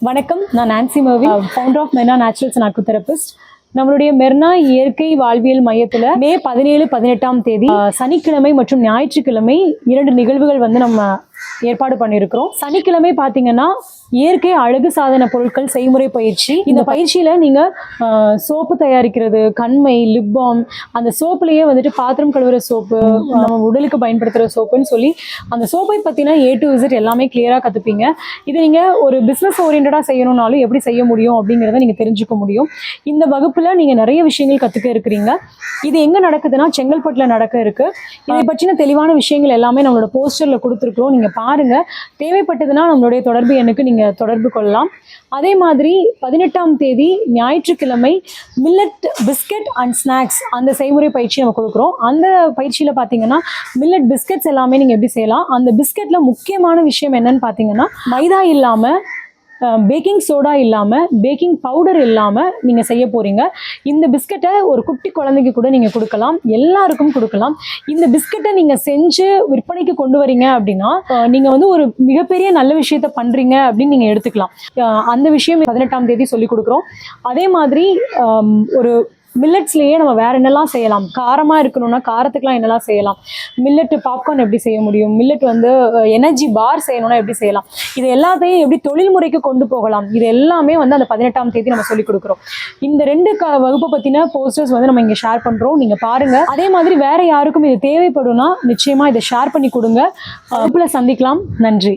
வணக்கம், நான் Nancy Marvi, founder of Merna Naturals and acutherapist. நம்மளுடைய மெர்னா இயற்கை வாழ்வியல் மையத்தில் மே 17, 18ஆம் தேதி சனிக்கிழமை மற்றும் ஞாயிற்றுக்கிழமை 2 நிகழ்வுகள் நம்ம ஏற்பாடு பண்ணியிருக்கிறோம். சனிக்கிழமை பார்த்தீங்கன்னா இயற்கை அழகு சாதன பொருட்கள் செய்முறை பயிற்சி. இந்த பயிற்சியில நீங்க சோப்பு தயாரிக்கிறது, கண்மை, லிப் பாம், அந்த சோப்புலயே பாத்திரம் கழுவுற சோப்பு, நம்ம உடலுக்கு பயன்படுத்துற சோப்புன்னு சொல்லி அந்த சோப்பை பத்தின A to Z எல்லாமே கிளியரா கத்துப்பீங்க. இது நீங்க ஒரு பிசினஸ் ஓரியன்டா செய்யணும்னாலும் எப்படி செய்ய முடியும் அப்படிங்கிறத நீங்க தெரிஞ்சுக்க முடியும். இந்த வகுப்புல நீங்க நிறைய விஷயங்கள் கத்துக்க இருக்கிறீங்க. இது எங்க நடக்குதுன்னா செங்கல்பட்டுல நடக்க இருக்கு. இதை பற்றின தெளிவான விஷயங்கள் எல்லாமே நம்மளோட போஸ்டர்ல கொடுத்துருக்கோம். நீங்க பாருங்க. தேவைப்பட்டதுன்னா நம்மளுடைய தொடர்பு எண்ணுக்கு நீங்க தொடர்பு கொள்ளலாம். அதே மாதிரி 18ஆம் தேதி ஞாயிற்றுக்கிழமை மில்லட் பிஸ்கட் அண்ட் ஸ்நாக்ஸ் அந்த செய்முறை பயிற்சி நம்ம கொடுக்குறோம். அந்த பயிற்சியில பார்த்தீங்கன்னா மில்லட் பிஸ்கட்ஸ் எல்லாமே நீங்க எப்படி செய்யலாம். அந்த பிஸ்கட்ல முக்கியமான விஷயம் என்னன்னு பார்த்தீங்கன்னா மைதா இல்லாம, பேக்கிங் சோடா இல்லாமல், பேக்கிங் பவுடர் இல்லாமல் நீங்கள் செய்ய போகிறீங்க. இந்த பிஸ்கட்டை ஒரு குட்டி குழந்தைக்கு கூட நீங்கள் கொடுக்கலாம், எல்லாருக்கும் கொடுக்கலாம். இந்த பிஸ்கட்டை நீங்கள் செஞ்சு விற்பனைக்கு கொண்டு வரீங்க அப்படின்னா நீங்கள் ஒரு மிகப்பெரிய நல்ல விஷயத்த பண்ணுறீங்க அப்படின்னு நீங்கள் எடுத்துக்கலாம். அந்த விஷயம் 18ஆம் தேதி சொல்லி கொடுக்குறோம். அதே மாதிரி ஒரு மில்லட்ஸ்லேயே நம்ம வேற என்னெல்லாம் செய்யலாம், காரமாக இருக்கணும்னா காரத்துக்குலாம் என்னெல்லாம் செய்யலாம், மில்லட்டு பாப்கார்ன் எப்படி செய்ய முடியும், மில்லட் எனர்ஜி பார் செய்யணும்னா எப்படி செய்யலாம், இது எல்லாத்தையும் எப்படி தொழில் முறைக்கு கொண்டு போகலாம், இது எல்லாமே அந்த 18ஆம் தேதி நம்ம சொல்லிக் கொடுக்குறோம். இந்த 2 வகுப்பை பற்றின போஸ்டர்ஸ் நம்ம இங்கே ஷேர் பண்ணுறோம். நீங்கள் பாருங்கள். அதே மாதிரி வேற யாருக்கும் இது தேவைப்படும்னா நிச்சயமாக இதை ஷேர் பண்ணி கொடுங்க. வகுப்பில் சந்திக்கலாம். நன்றி.